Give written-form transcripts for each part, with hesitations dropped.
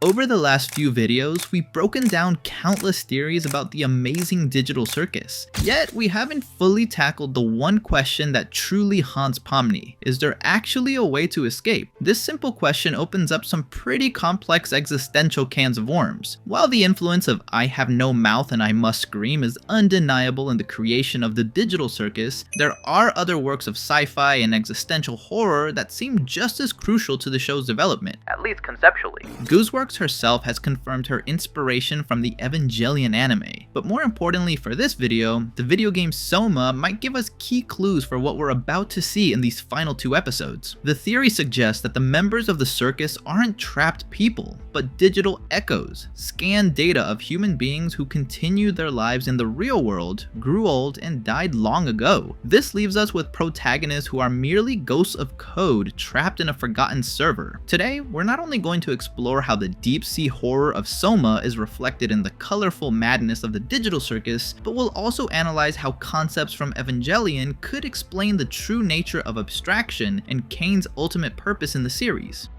Over the last few videos, we've broken down countless theories about the Amazing Digital Circus, yet we haven't fully tackled the one question that truly haunts Pomni. Is there actually a way to escape? This simple question opens up some pretty complex existential cans of worms. While the influence of I have no mouth and I must scream is undeniable in the creation of the digital circus, there are other works of sci-fi and existential horror that seem just as crucial to the show's development, at least conceptually. Gooseworx herself has confirmed her inspiration from the Evangelion anime, but more importantly for this video, the video game Soma might give us key clues for what we're about to see in these final two episodes. The theory suggests that the members of the circus aren't trapped people, but digital echoes, scanned data of human beings who continued their lives in the real world, grew old, and died long ago. This leaves us with protagonists who are merely ghosts of code trapped in a forgotten server. Today, we're not only going to explore how the deep-sea horror of Soma is reflected in the colorful madness of the digital circus, but we'll also analyze how concepts from Evangelion could explain the true nature of abstraction and Caine's ultimate purpose in the series.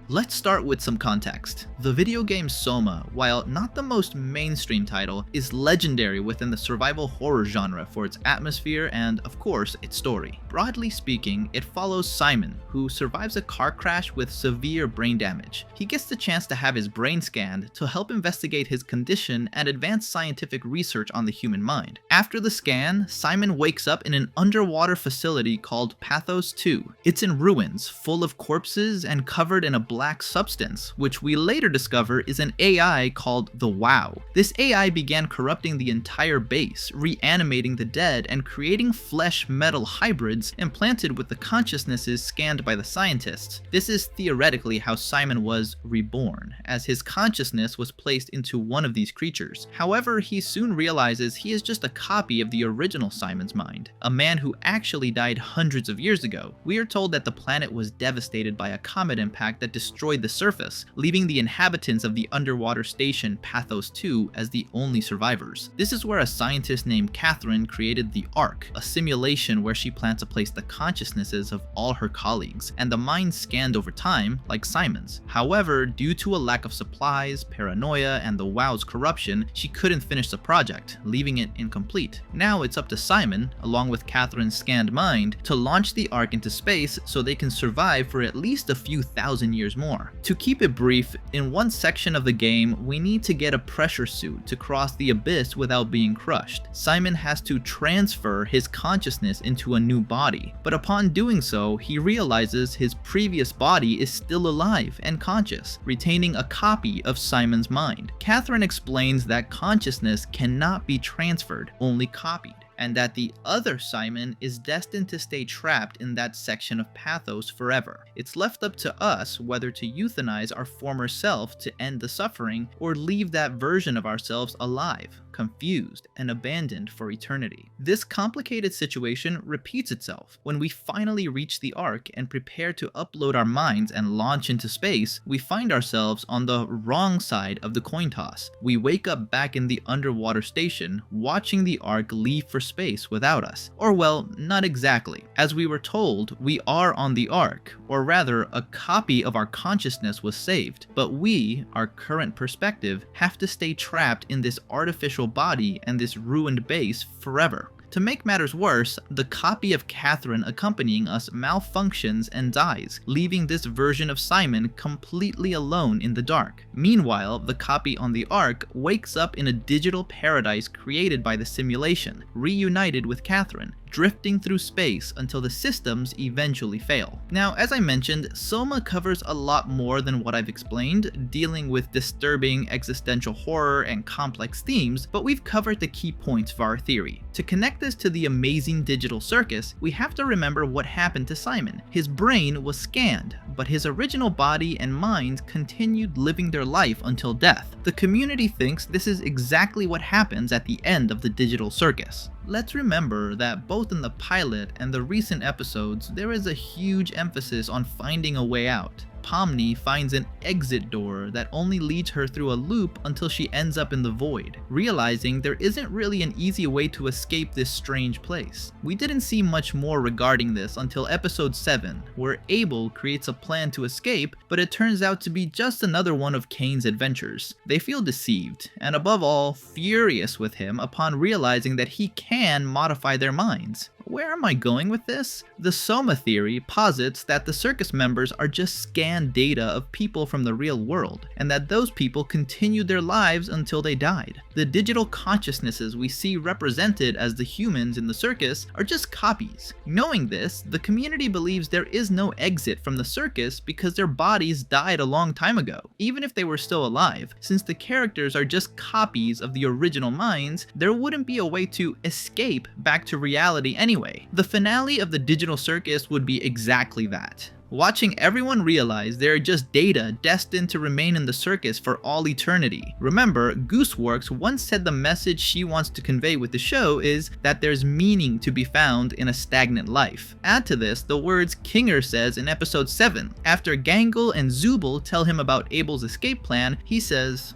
Let's start with some context. The video game Soma, while not the most mainstream title, is legendary within the survival horror genre for its atmosphere and, of course, its story. Broadly speaking, it follows Simon, who survives a car crash with severe brain damage. He gets the chance to have his brain scanned to help investigate his condition and advance scientific research on the human mind. After the scan, Simon wakes up in an underwater facility called Pathos 2. It's in ruins, full of corpses and covered in a black substance, which we later discover is an AI called the WoW. This AI began corrupting the entire base, reanimating the dead and creating flesh-metal hybrids implanted with the consciousnesses scanned by the scientists. This is theoretically how Simon was reborn, as his consciousness was placed into one of these creatures. However, he soon realizes he is just a copy of the original Simon's mind, a man who actually died hundreds of years ago. We are told that the planet was devastated by a comet impact that destroyed the surface, leaving the inhabitants of the underwater station Pathos 2 as the only survivors. This is where a scientist named Catherine created the Ark, a simulation where she planned to place the consciousnesses of all her colleagues, and the minds scanned over time, like Simon's. However, due to a lack of supplies, paranoia, and the WoW's corruption, she couldn't finish the project, leaving it incomplete. Now it's up to Simon, along with Catherine's scanned mind, to launch the Ark into space so they can survive for at least a few thousand years more. To keep it brief, in one section of the game, we need to get a pressure suit to cross the abyss without being crushed. Simon has to transfer his consciousness into a new body, but upon doing so, he realizes his previous body is still alive and conscious, retaining a copy of Simon's mind. Catherine explains that consciousness cannot be transferred, only copied, and that the other Simon is destined to stay trapped in that section of Pathos forever. It's left up to us whether to euthanize our former self to end the suffering, or leave that version of ourselves alive, confused, and abandoned for eternity. This complicated situation repeats itself. When we finally reach the Ark and prepare to upload our minds and launch into space, we find ourselves on the wrong side of the coin toss. We wake up back in the underwater station, watching the Ark leave for space without us. Or well, not exactly. As we were told, we are on the Ark, or rather, a copy of our consciousness was saved, but we, our current perspective, have to stay trapped in this artificial body and this ruined base forever. To make matters worse, the copy of Catherine accompanying us malfunctions and dies, leaving this version of Simon completely alone in the dark. Meanwhile, the copy on the Ark wakes up in a digital paradise created by the simulation, reunited with Catherine, drifting through space until the systems eventually fail. Now, as I mentioned, Soma covers a lot more than what I've explained, dealing with disturbing existential horror and complex themes, but we've covered the key points of our theory. To connect this to the Amazing Digital Circus, we have to remember what happened to Simon. His brain was scanned, but his original body and mind continued living their life until death. The community thinks this is exactly what happens at the end of the digital circus. Let's remember that both in the pilot and the recent episodes, there is a huge emphasis on finding a way out. Pomni finds an exit door that only leads her through a loop until she ends up in the void, realizing there isn't really an easy way to escape this strange place. We didn't see much more regarding this until episode 7, where Abel creates a plan to escape, but it turns out to be just another one of Caine's adventures. They feel deceived, and above all, furious with him upon realizing that he can modify their minds. Where am I going with this? The Soma theory posits that the circus members are just scanned data of people from the real world, and that those people continued their lives until they died. The digital consciousnesses we see represented as the humans in the circus are just copies. Knowing this, the community believes there is no exit from the circus because their bodies died a long time ago, even if they were still alive. Since the characters are just copies of the original minds, there wouldn't be a way to escape back to reality anyway. The finale of the digital circus would be exactly that. Watching everyone realize they are just data destined to remain in the circus for all eternity. Remember, Gooseworx once said the message she wants to convey with the show is that there's meaning to be found in a stagnant life. Add to this the words Kinger says in episode 7. After Gangle and Zubul tell him about Abel's escape plan, he says,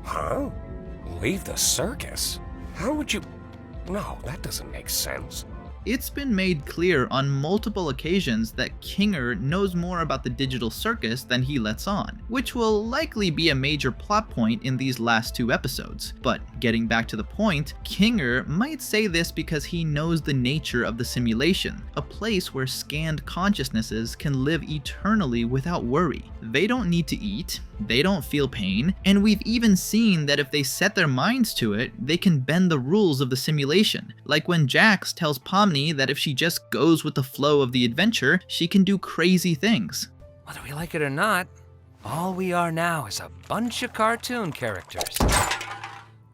"Huh? Leave the circus? How would you? No, that doesn't make sense." It's been made clear on multiple occasions that Kinger knows more about the digital circus than he lets on, which will likely be a major plot point in these last 2 episodes. But getting back to the point, Kinger might say this because he knows the nature of the simulation, a place where scanned consciousnesses can live eternally without worry. They don't need to eat, they don't feel pain, and we've even seen that if they set their minds to it, they can bend the rules of the simulation. Like when Jax tells Pomni that if she just goes with the flow of the adventure, she can do crazy things. Whether we like it or not, all we are now is a bunch of cartoon characters.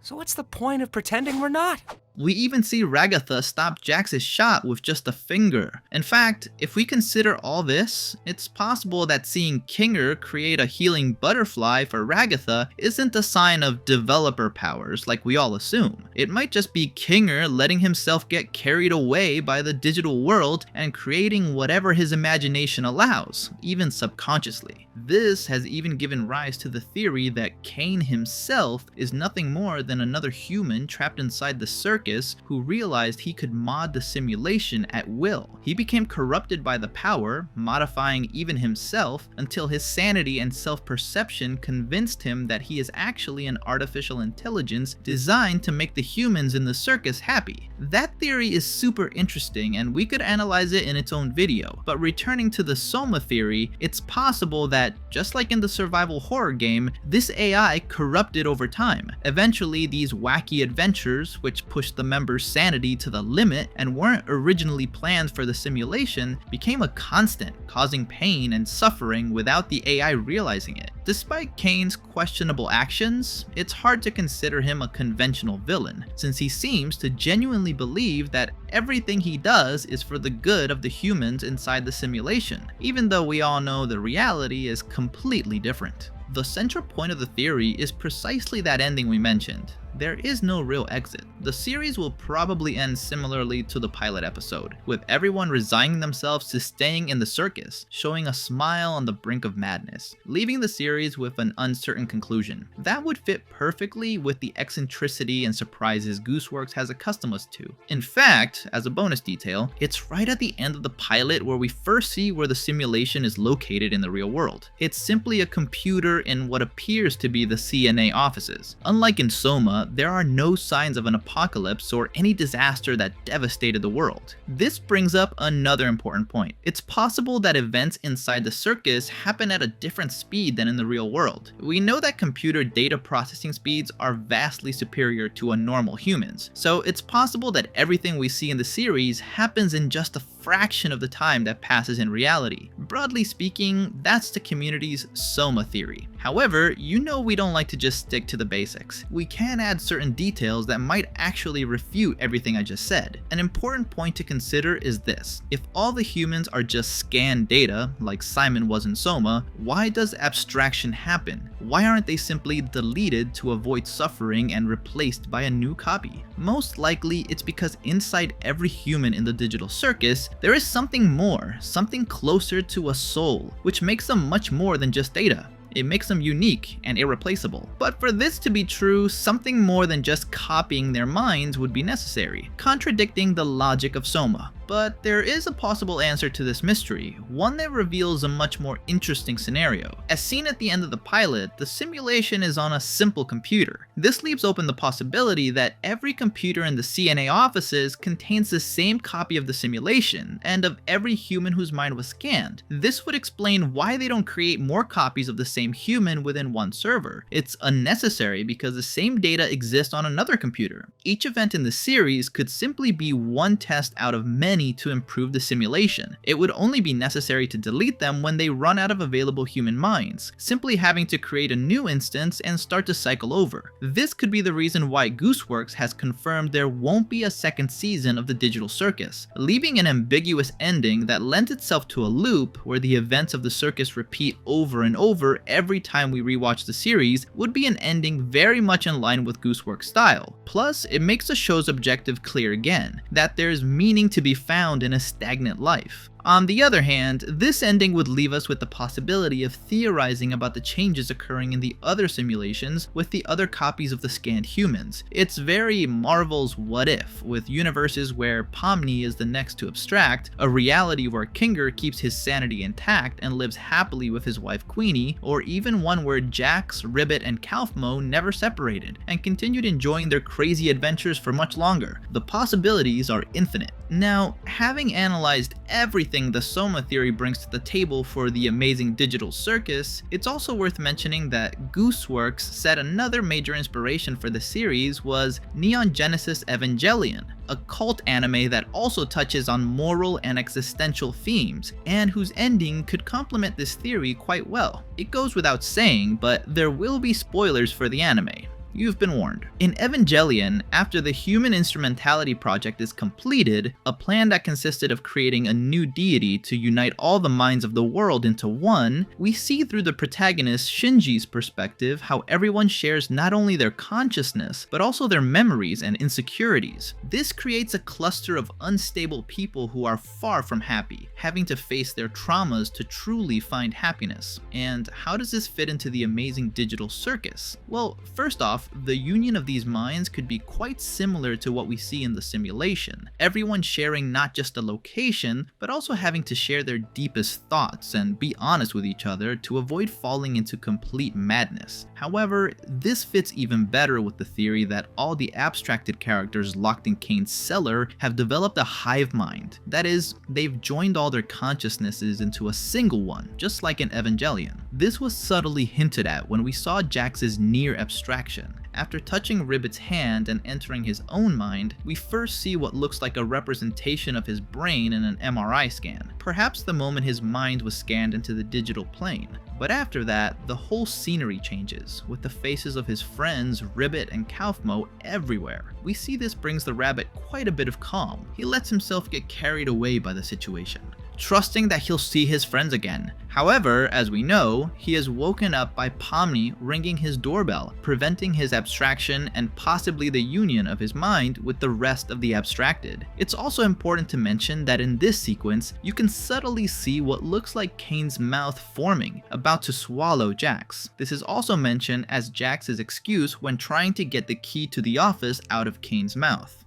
So what's the point of pretending we're not? We even see Ragatha stop Jax's shot with just a finger. In fact, if we consider all this, it's possible that seeing Kinger create a healing butterfly for Ragatha isn't a sign of developer powers like we all assume. It might just be Kinger letting himself get carried away by the digital world and creating whatever his imagination allows, even subconsciously. This has even given rise to the theory that Caine himself is nothing more than another human trapped inside the circus who realized he could mod the simulation at will. He became corrupted by the power, modifying even himself, until his sanity and self-perception convinced him that he is actually an artificial intelligence designed to make the humans in the circus happy. That theory is super interesting and we could analyze it in its own video, but returning to the Soma theory, it's possible that, just like in the survival horror game, this AI corrupted over time. Eventually, these wacky adventures, which pushed the members' sanity to the limit and weren't originally planned for the simulation, became a constant, causing pain and suffering without the AI realizing it. Despite Caine's questionable actions, it's hard to consider him a conventional villain, since he seems to genuinely believe that everything he does is for the good of the humans inside the simulation, even though we all know the reality is completely different. The central point of the theory is precisely that ending we mentioned. There is no real exit. The series will probably end similarly to the pilot episode, with everyone resigning themselves to staying in the circus, showing a smile on the brink of madness, leaving the series with an uncertain conclusion. That would fit perfectly with the eccentricity and surprises Gooseworx has accustomed us to. In fact, as a bonus detail, it's right at the end of the pilot where we first see where the simulation is located in the real world. It's simply a computer in what appears to be the CNA offices. Unlike in Soma, there are no signs of an apocalypse or any disaster that devastated the world. This brings up another important point. It's possible that events inside the circus happen at a different speed than in the real world. We know that computer data processing speeds are vastly superior to a normal humans, so it's possible that everything we see in the series happens in just a fraction of the time that passes in reality. Broadly speaking, that's the community's Soma theory. However, you know we don't like to just stick to the basics. We can add certain details that might actually refute everything I just said. An important point to consider is this: if all the humans are just scanned data, like Simon was in Soma, why does abstraction happen? Why aren't they simply deleted to avoid suffering and replaced by a new copy? Most likely it's because inside every human in the digital circus, there is something more, something closer to a soul, which makes them much more than just data. It makes them unique and irreplaceable. But for this to be true, something more than just copying their minds would be necessary, contradicting the logic of Soma. But there is a possible answer to this mystery, one that reveals a much more interesting scenario. As seen at the end of the pilot, the simulation is on a simple computer. This leaves open the possibility that every computer in the CNA offices contains the same copy of the simulation, and of every human whose mind was scanned. This would explain why they don't create more copies of the same human within one server. It's unnecessary because the same data exists on another computer. Each event in the series could simply be one test out of many to improve the simulation. It would only be necessary to delete them when they run out of available human minds, simply having to create a new instance and start to cycle over. This could be the reason why Gooseworx has confirmed there won't be a second season of the Digital Circus, leaving an ambiguous ending that lends itself to a loop where the events of the circus repeat over and over every time we rewatch the series would be an ending very much in line with Gooseworx style. Plus, it makes the show's objective clear again, that there's meaning to be found in a stagnant life. On the other hand, this ending would leave us with the possibility of theorizing about the changes occurring in the other simulations with the other copies of the scanned humans. It's very Marvel's What If, with universes where Pomni is the next to abstract, a reality where Kinger keeps his sanity intact and lives happily with his wife Queenie, or even one where Jax, Ribbit, and Kaufmo never separated and continued enjoying their crazy adventures for much longer. The possibilities are infinite. Now, having analyzed everything the Soma theory brings to the table for the Amazing Digital Circus, it's also worth mentioning that Gooseworx said another major inspiration for the series was Neon Genesis Evangelion, a cult anime that also touches on moral and existential themes, and whose ending could complement this theory quite well. It goes without saying, but there will be spoilers for the anime. You've been warned. In Evangelion, after the Human Instrumentality Project is completed, a plan that consisted of creating a new deity to unite all the minds of the world into one, we see through the protagonist Shinji's perspective how everyone shares not only their consciousness, but also their memories and insecurities. This creates a cluster of unstable people who are far from happy, having to face their traumas to truly find happiness. And how does this fit into the Amazing Digital Circus? Well, first off, the union of these minds could be quite similar to what we see in the simulation. Everyone sharing not just a location, but also having to share their deepest thoughts and be honest with each other to avoid falling into complete madness. However, this fits even better with the theory that all the abstracted characters locked in Caine's cellar have developed a hive mind. That is, they've joined all their consciousnesses into a single one, just like in Evangelion. This was subtly hinted at when we saw Jax's near abstraction. After touching Ribbit's hand and entering his own mind, we first see what looks like a representation of his brain in an MRI scan, perhaps the moment his mind was scanned into the digital plane. But after that, the whole scenery changes, with the faces of his friends Ribbit and Kaufmo everywhere. We see this brings the rabbit quite a bit of calm. He lets himself get carried away by the situation, trusting that he'll see his friends again. However, as we know, he is woken up by Pomni ringing his doorbell, preventing his abstraction and possibly the union of his mind with the rest of the abstracted. It's also important to mention that in this sequence, you can subtly see what looks like Caine's mouth forming, about to swallow Jax. This is also mentioned as Jax's excuse when trying to get the key to the office out of Caine's mouth.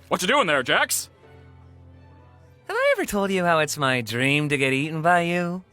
What you doing there, Jax? Have I ever told you how it's my dream to get eaten by you?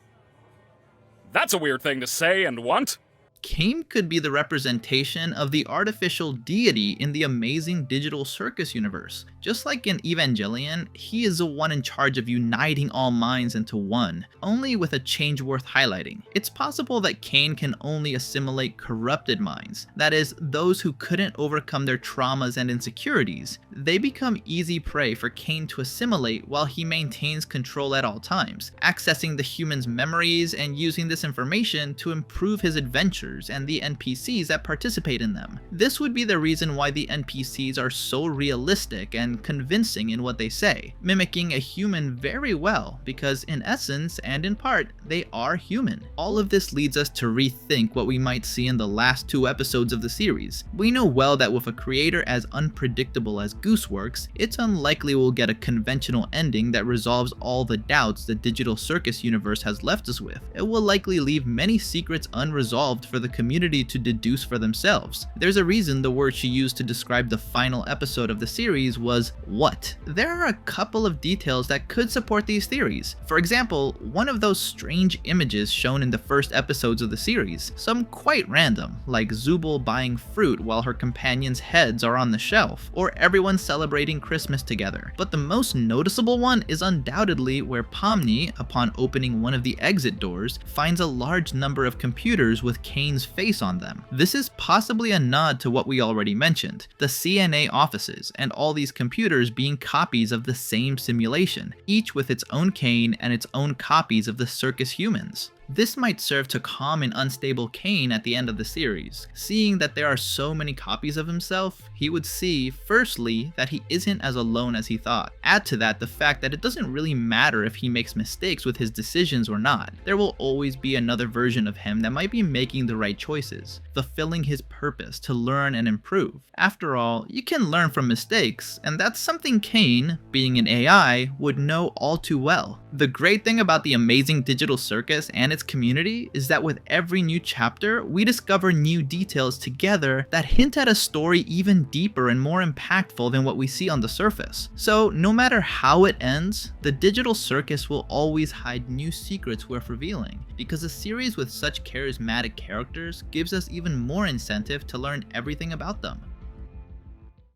That's a weird thing to say and want. Caine could be the representation of the artificial deity in the Amazing Digital Circus universe. Just like in Evangelion, he is the one in charge of uniting all minds into one, only with a change worth highlighting. It's possible that Caine can only assimilate corrupted minds, that is, those who couldn't overcome their traumas and insecurities. They become easy prey for Caine to assimilate while he maintains control at all times, accessing the human's memories and using this information to improve his adventures and the NPCs that participate in them. This would be the reason why the NPCs are so realistic and convincing in what they say, mimicking a human very well because in essence and in part, they are human. All of this leads us to rethink what we might see in the last 2 episodes of the series. We know well that with a creator as unpredictable as Gooseworx, it's unlikely we'll get a conventional ending that resolves all the doubts the Digital Circus universe has left us with. It will likely leave many secrets unresolved for the community to deduce for themselves. There's a reason the word she used to describe the final episode of the series was "what." There are a couple of details that could support these theories. For example, one of those strange images shown in the first episodes of the series, some quite random, like Zubul buying fruit while her companions' heads are on the shelf, or everyone celebrating Christmas together. But the most noticeable one is undoubtedly where Pomni, upon opening one of the exit doors, finds a large number of computers with Caine's face on them. This is possibly a nod to what we already mentioned, the CNA offices and all these computers being copies of the same simulation, each with its own Caine and its own copies of the circus humans. This might serve to calm an unstable Caine at the end of the series. Seeing that there are so many copies of himself, he would see, firstly, that he isn't as alone as he thought. Add to that the fact that it doesn't really matter if he makes mistakes with his decisions or not. There will always be another version of him that might be making the right choices, fulfilling his purpose to learn and improve. After all, you can learn from mistakes, and that's something Caine, being an AI, would know all too well. The great thing about the Amazing Digital Circus and its community is that with every new chapter, we discover new details together that hint at a story even deeper and more impactful than what we see on the surface. So no matter how it ends, the Digital Circus will always hide new secrets worth revealing, because a series with such charismatic characters gives us even more incentive to learn everything about them.